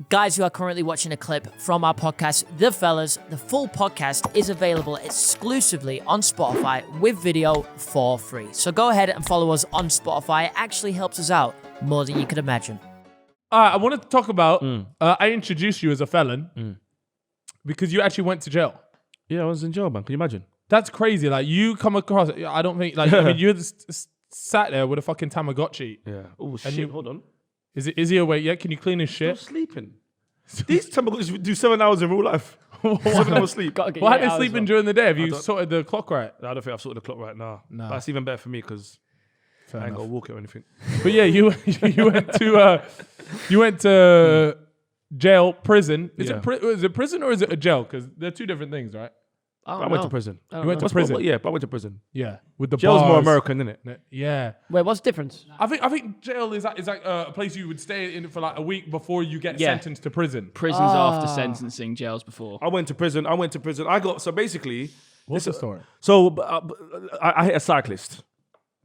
Guys who are currently watching a clip from our podcast, The Fellas, the full podcast is available exclusively on Spotify with video for free. So go ahead and follow us on Spotify. It actually helps us out more than you could imagine. I wanted to talk about, I introduced you as a felon because you actually went to jail. Yeah, I was in jail, man. Can you imagine? That's crazy. Like, you come across, I don't think, like, I mean, you sat there with a fucking Tamagotchi. Yeah. Oh, shit. Hold on. Is he awake yet? Can you clean his I'm shit? sleeping. These Tamagotchis do 7 hours in real life. 7 hours sleep. Why are they sleeping during the day? Have you sorted the clock right? No, I don't think I've sorted the clock right now. No. But it's even better for me because I ain't got to walk it or anything. But yeah, you went to jail, prison. Is it prison or is it a jail? Because they're two different things, right? I went to prison. You went to prison? Yeah, but I went to prison. Yeah, with the Jail's bars. more American, isn't it? Yeah. Wait, what's the difference? I think jail is like a place you would stay in for like a week before you get sentenced to prison. Prisons after sentencing, jails before. I went to prison. So basically... What's the story? So I hit a cyclist.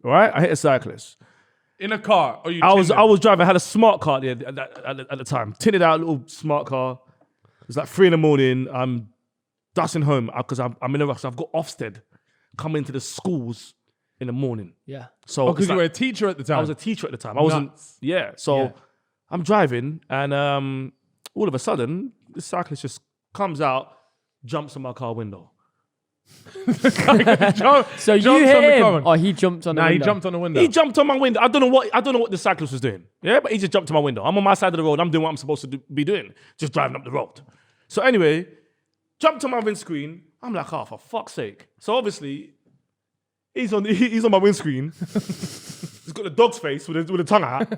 All right? I hit a cyclist. In a car? Or I was driving. I had a smart car there at the time. Tinted out, little smart car. It was like 3 a.m. I'm dusting home because I'm in a rush. I've got Ofsted coming to the schools in the morning. Yeah. So because you were a teacher at the time. I was a teacher at the time. I wasn't. Yeah. So I'm driving, and all of a sudden, this cyclist just comes out, jumps on my car window. So you hit him, or he jumped on the window? He jumped on the window. He jumped on my window. I don't know what the cyclist was doing. Yeah, but he just jumped to my window. I'm on my side of the road. I'm doing what I'm supposed to be doing, just driving up the road. So anyway, jumped on my windscreen. I'm like, oh, for fuck's sake. So obviously, he's on my windscreen. He's got the dog's face with the tongue out.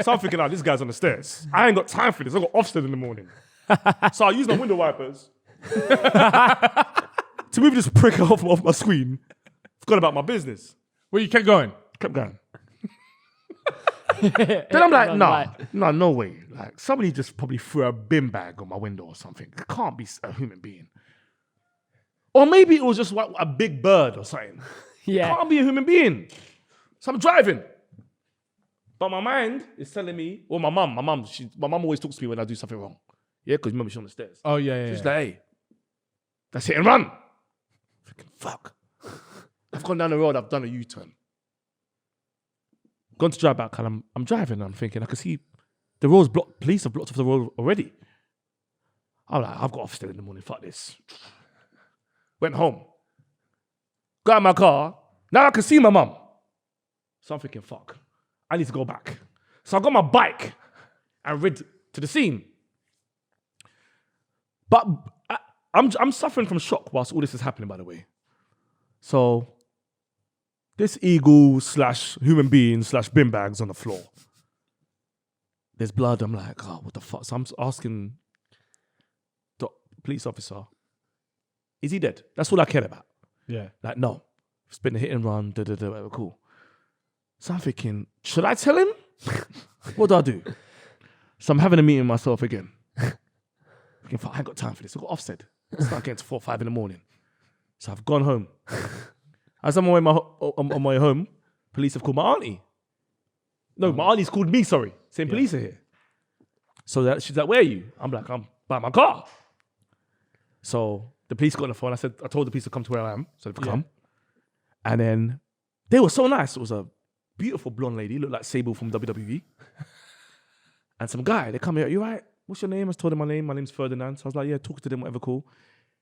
So I'm thinking, this guy's on the stairs. I ain't got time for this. I got Ofsted in the morning. So I use my window wipers to move this prick off my screen. Forgot about my business. Well, you kept going. Kept going. Then I'm like, no way. Like, somebody just probably threw a bin bag on my window or something. It can't be a human being. Or maybe it was just a big bird or something. Yeah. Can't be a human being. So I'm driving. But my mind is telling me, or my mum always talks to me when I do something wrong. Yeah, because remember she's on the stairs. Oh, yeah. She's like, hey, that's hit and run. Freaking fuck. I've gone down the road, I've done a U-turn. Gone to drive back, and I'm driving, and I'm thinking, I can see the road's blocked. Police have blocked off the road already. I'm like, I've got Ofsted in the morning, fuck this. Went home. Got out of my car. Now I can see my mum. So I'm thinking, fuck, I need to go back. So I got my bike and rid to the scene. But I'm suffering from shock whilst all this is happening, by the way. So this eagle / human being / bin bags on the floor. There's blood. I'm like, oh, what the fuck? So I'm asking the police officer, is he dead? That's all I cared about. Yeah. Like, no. It's been a hit and run, whatever, cool. So I'm thinking, should I tell him? What do I do? So I'm having a meeting with myself again. Thinking, fuck, I ain't got time for this. I've got Ofsted. It's not getting to 4 or 5 in the morning. So I've gone home. As I'm on my way home, police have called my auntie. No, my auntie's called me, sorry. Saying police are here. So she's like, where are you? I'm like, I'm by my car. So the police got on the phone. I told the police to come to where I am. So they've come. And then they were so nice. It was a beautiful blonde lady, looked like Sable from WWE. And some guy, they come here, you right? What's your name? I told them my name. My name's Ferdinand. So I was like, yeah, talk to them, whatever, cool.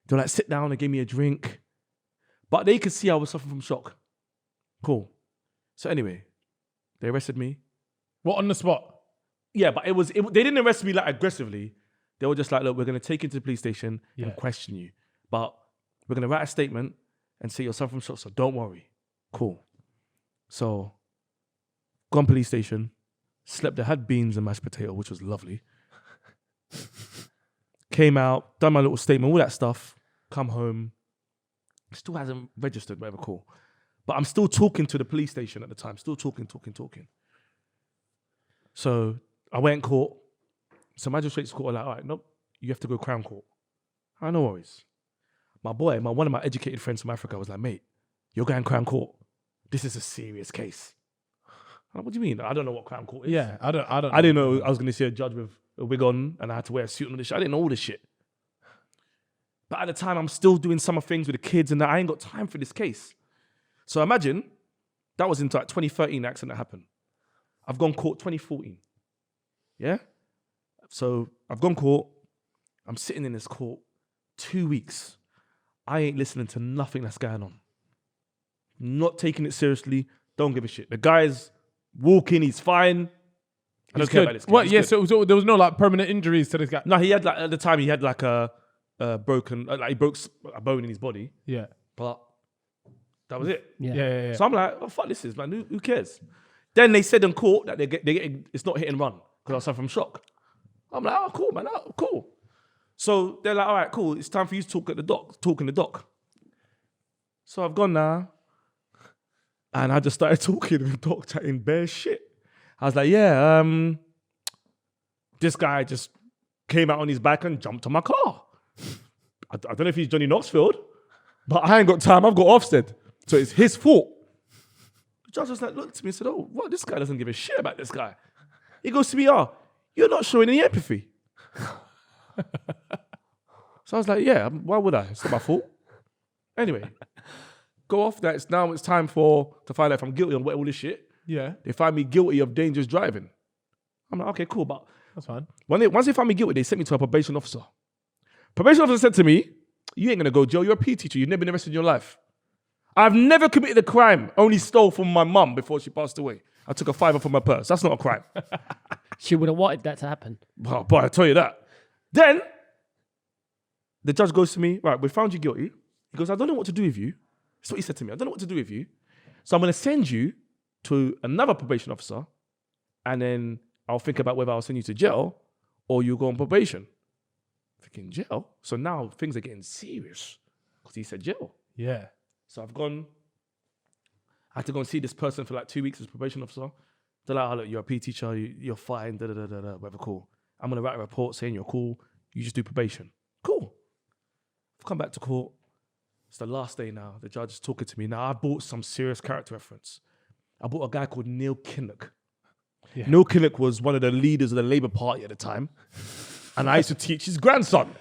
They were like, sit down and gave me a drink. But they could see I was suffering from shock. Cool. So anyway, they arrested me. What, on the spot? Yeah, but they didn't arrest me like aggressively. They were just like, look, we're going to take you to the police station and question you. But we're going to write a statement and say you're suffering from shock, so don't worry. Cool. So, gone police station, slept there, had beans and mashed potato, which was lovely. Came out, done my little statement, all that stuff, come home. Still hasn't registered, whatever, cool. But I'm still talking to the police station at the time, still talking. So I went in court. So magistrates court were like, all right, nope, you have to go Crown Court. I no worries. My boy, one of my educated friends from Africa was like, mate, you're going Crown Court. This is a serious case. I'm like, what do you mean? I don't know what Crown Court is. Yeah, I don't I didn't know I was going to see a judge with a wig on, and I had to wear a suit and all this shit. I didn't know all this shit. But at the time, I'm still doing summer things with the kids, and I ain't got time for this case. So imagine, that was into like 2013, the accident that happened. I've gone court 2014. Yeah? So I've gone court. I'm sitting in this court 2 weeks. I ain't listening to nothing that's going on. Not taking it seriously. Don't give a shit. The guy's walking. He's fine. I don't care about this guy. What? He's Yeah. good. So there was no like permanent injuries to this guy. No, he had like at the time he had like a broken, like he broke a bone in his body, Yeah. but that was it. Yeah. So I'm like, oh fuck, this is man. Who cares? Then they said in court that they getting it's not hit and run because I was suffering from shock. I'm like, oh cool, man, oh, cool. So they're like, all right, cool. It's time for you to talk in the dock. So I've gone now, and I just started talking in the dock, chatting bare shit. I was like, yeah, this guy just came out on his bike and jumped on my car. I don't know if he's Johnny Knoxville, but I ain't got time. I've got Ofsted. So it's his fault. The judge was like, looked at me and said, oh, what? This guy doesn't give a shit about this guy. He goes to me, you're not showing any empathy. So I was like, yeah, why would I? It's not my fault. Anyway, go off that. Now it's time to find out if I'm guilty on all this shit. Yeah. They find me guilty of dangerous driving. I'm like, okay, cool. But That's fine. once they found me guilty, they sent me to a probation officer. Probation officer said to me, you ain't going to go to jail. You're a PE teacher. You've never been arrested in your life. I've never committed a crime, only stole from my mum before she passed away. I took a $5 from her purse. That's not a crime. She would have wanted that to happen. Oh, boy, I tell you that. Then, the judge goes to me, right, we found you guilty. He goes, I don't know what to do with you. That's what he said to me. I don't know what to do with you. So I'm going to send you to another probation officer, and then I'll think about whether I'll send you to jail or you go on probation. Thinking jail? So now things are getting serious because he said jail. Yeah. So I had to go and see this person for like 2 weeks as probation officer. They're like, oh, look, you're a PE teacher, you're fine, whatever, cool. I'm going to write a report saying you're cool, you just do probation. Cool. I've come back to court. It's the last day now. The judge is talking to me. Now, I bought some serious character reference. I bought a guy called Neil Kinnock. Yeah. Neil Kinnock was one of the leaders of the Labour Party at the time. And I used to teach his grandson.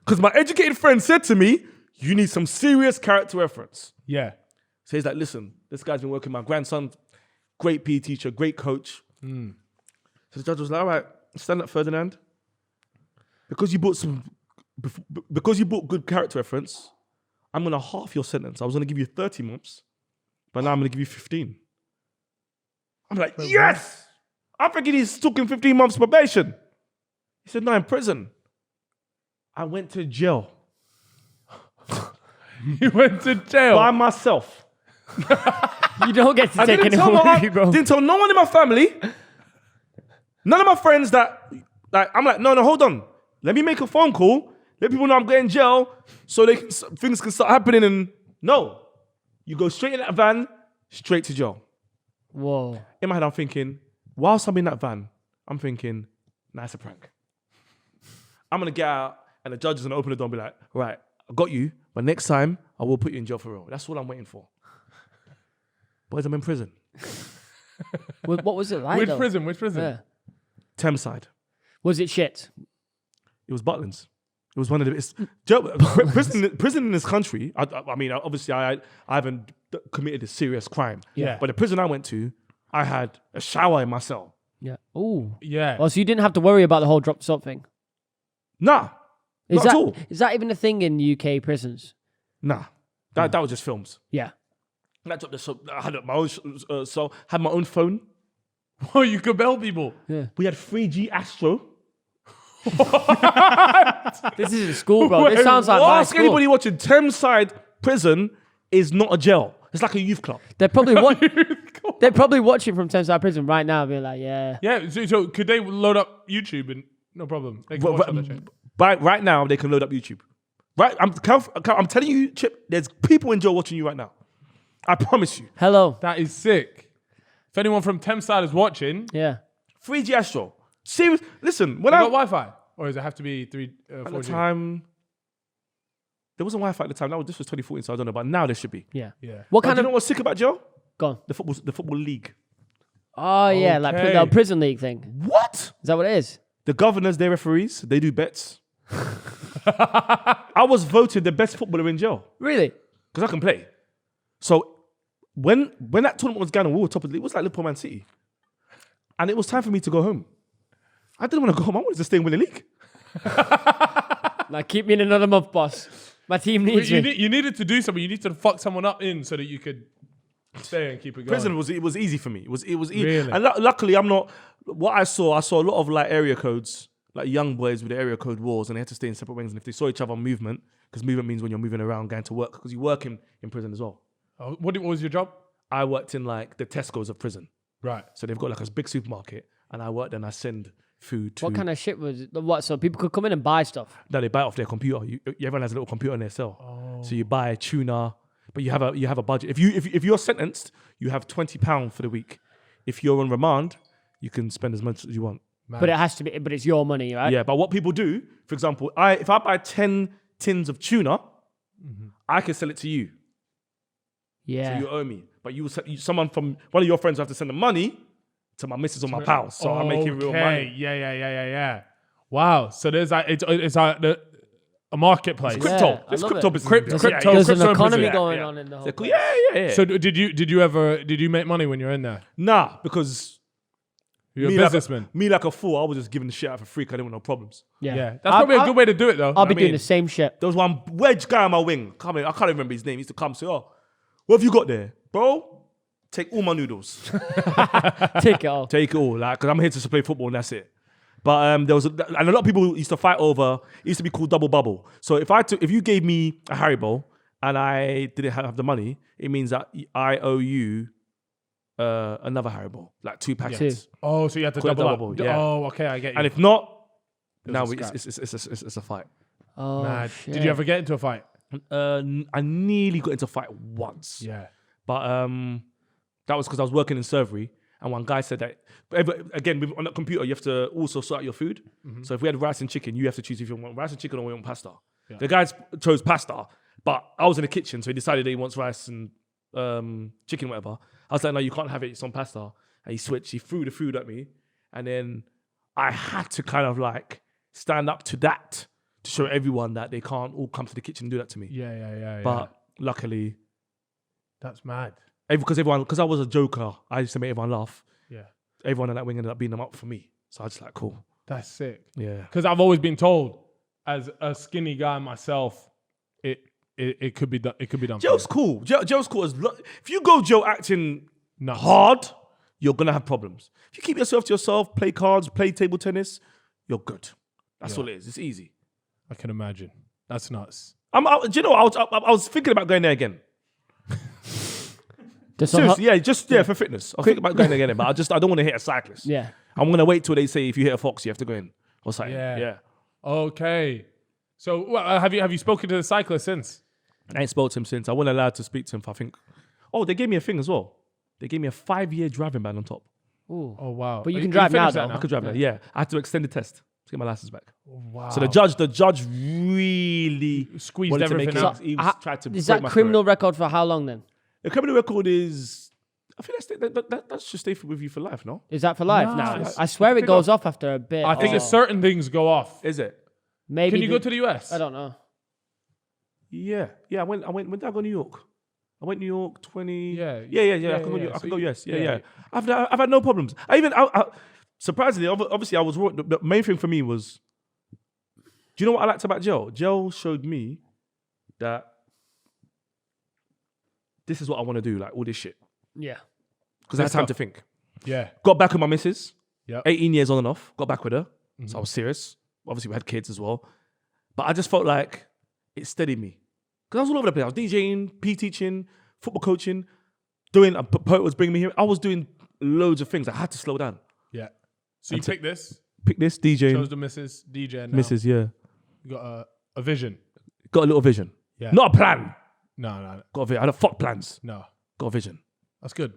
Because my educated friend said to me, you need some serious character reference. Yeah. So he's like, listen, this guy's been working with my grandson, great PE teacher, great coach. So the judge was like, all right, stand up, Ferdinand. Because you bought good character reference, I'm going to half your sentence. I was going to give you 30 months, but now I'm going to give you 15. I'm like, yes! I'm thinking he's stuck in 15 months probation. He said, no, in prison. I went to jail. You went to jail? By myself. You don't get to I take didn't anyone tell, with you, bro. didn't tell no one in my family. None of my friends that, like, I'm like, no, hold on. Let me make a phone call. Let people know I'm going to jail so things can start happening. And no, you go straight in that van, straight to jail. Whoa. In my head, I'm thinking, whilst I'm in that van, I'm thinking, nah, it's a prank. I'm going to get out and the judge is going to open the door and be like, right, I got you, but next time I will put you in jail for real. That's all I'm waiting for. Boys, I'm in prison. What was it like, Which though? prison? Yeah. Thameside. Was it shit? It was Butlins. It was one of the prison in this country. I mean, obviously, I haven't committed a serious crime. Yeah. But the prison I went to, I had a shower in my cell. Yeah. Ooh. Yeah. Oh, so you didn't have to worry about the whole drop stop thing? Nah, not at all. Is that even a thing in UK prisons? Nah, that was just films. Yeah. I dropped the soap. I had my own had my own phone. Oh, you could bail people. Yeah. We had 3G Astro. This isn't school, bro. This sounds like my Ask school. anybody watching Thameside Prison is not a jail. It's like a youth club. They're probably watching from Thameside Prison right now, being like, yeah. Yeah. So could they load up YouTube and no problem? They can watch that shit. Right now, they can load up YouTube. Right, I'm telling you, Chip. There's people in jail watching you right now. I promise you. Hello. That is sick. If anyone from Thameside is watching, Yeah. 3G Astro. Serious. Listen, when you I got Wi-Fi, or does it have to be 4G? at the time, there wasn't Wi-Fi at the time. This was 2014, so I don't know. But now there should be. Yeah. Yeah. What But kind do you know of... what's sick about jail? Go on. The football league. Oh, yeah. Like Okay. the prison league thing. What? Is that what it is? The governors, they're referees. They do bets. I was voted the best footballer in jail Really? because I can play. So when that tournament was going on, we were top of the league. It was like Liverpool Man City. And it was time for me to go home. I didn't want to go home. I wanted to stay and win the league. Like, keep me in another month, boss. My team needs me. You needed to do something. You need to fuck someone up in so that you could stay and keep it going. Prison was easy for me. It was easy. Really? And luckily, I'm not. What I saw a lot of like area codes, like young boys with the area code wars, and they had to stay in separate wings. And if they saw each other on movement, because movement means when you're moving around, going to work, because you work in prison as well. Oh, what was your job? I worked in like the Tesco's of prison. Right. So they've got like a big supermarket, and I worked and I send food to. What kind of shit was it? What? So people could come in and buy stuff? No, they buy it off their computer. Everyone has a little computer in their cell. So you buy tuna, but you have a budget. If you're sentenced, you have £20 for the week. If you're on remand, you can spend as much as you want. But it has to be. But it's your money, right? Yeah, but what people do, for example, if I buy 10 tins of tuna, I can sell it to you. Yeah. So you owe me. But someone from one of your friends will have to send the money to my missus or my pals. So I'm making real money. Yeah. Wow. So there's like it's a marketplace. Crypto. Yeah, There's I love crypto it. business. There's an crypto economy business. going on in the whole. place. Yeah. So did you make money when you're in there? Nah, because You're a me like businessman. me like a fool, I was just giving the shit out for free because I didn't want no problems. Yeah. Yeah. That's probably a good way to do it though. I'll be I doing mean- the same shit. There was one wedge guy on my wing. I can't even remember his name. He used to come and say, "Oh, what have you got there, bro? Take all my noodles. Take it off. Take it all, like, because I'm here to play football and that's it." But there was and a lot of people used to fight over. It used to be called double bubble. So if you gave me a Haribo and I didn't have the money, it means that I owe you another Haribo, like 2 packets. Oh, so you had to Call it double double, up. yeah. Oh, okay, I get you. And if not, now a it's a fight. Oh, Mad. shit. Did you ever get into a fight? I nearly got into a fight once. Yeah. But that was because I was working in servery, and one guy said that. Again, on that computer, you have to also sort out your food. So if we had rice and chicken, you have to choose if you want rice and chicken or you want pasta. Yeah. The guy chose pasta, but I was in the kitchen, so he decided that he wants rice and chicken, whatever. I was like, no, you can't have it. It's on pasta. And he switched. He threw the food at me, and then I had to kind of like stand up to that to show everyone that they can't all come to the kitchen and do that to me. Yeah. But luckily, that's mad. because I was a joker, I used to make everyone laugh. Yeah. Everyone in that wing ended up beating them up for me. So I was just like, cool. That's sick. Yeah. Because I've always been told, as a skinny guy myself, it could be done. It could be done. Joe's cool. Joe's cool. If you go Joe acting Nuts. hard, you're gonna have problems. If you keep yourself to yourself, play cards, play table tennis, you're good. That's all it is. It's easy. I can imagine. That's nuts. Do you know? I was thinking about going there again. Seriously, for fitness. I was thinking about going there again, but I don't want to hit a cyclist. Yeah. I'm gonna wait till they say if you hit a fox, you have to go in or something. Yeah. Okay. So have you spoken to the cyclist since? I ain't spoke to him since. I wasn't allowed to speak to him for, I think. Oh, they gave me a thing as well. They gave me a 5-year driving ban on top. Ooh. Oh wow. But you can drive now, finished though. that I could drive now. Yeah, I had to extend the test to get my license back. Wow. So the judge really Squeezed wanted to make everything it. out. He was tried to Is break that my criminal spirit. record for how long then? The criminal record is. I think that should stay with you for life. No, Is that for life? No, No, it's- I swear it pick goes off after a bit. I think or- it's certain things go off. is it? maybe. Can you go to the US? I don't know. Yeah. I went. When did I go to New York? I went New York 20. Yeah. I can go. yeah. I So can go. you- Yes. yeah. Yeah. I've had no problems. Surprisingly, obviously, I was. The main thing for me was. Do you know what I liked about Joe? Joe showed me that this is what I want to do. Like all this shit. Yeah. Because I had time to think. Yeah. Got back with my missus. Yep. 18 years on and off. Got back with her. So I was serious. Obviously, we had kids as well. But I just felt like it steadied me. Because I was all over the place. I was DJing, PE teaching, football coaching, doing, a poet was bringing me here. I was doing loads of things. I had to slow down. Yeah. So you pick this, Pick this, DJing, chose the missus, DJ, and now missus, yeah. you got a vision. Got a little vision. Yeah. Not a plan. No. Got a vision. I don't fuck plans. No. Got a vision. That's good.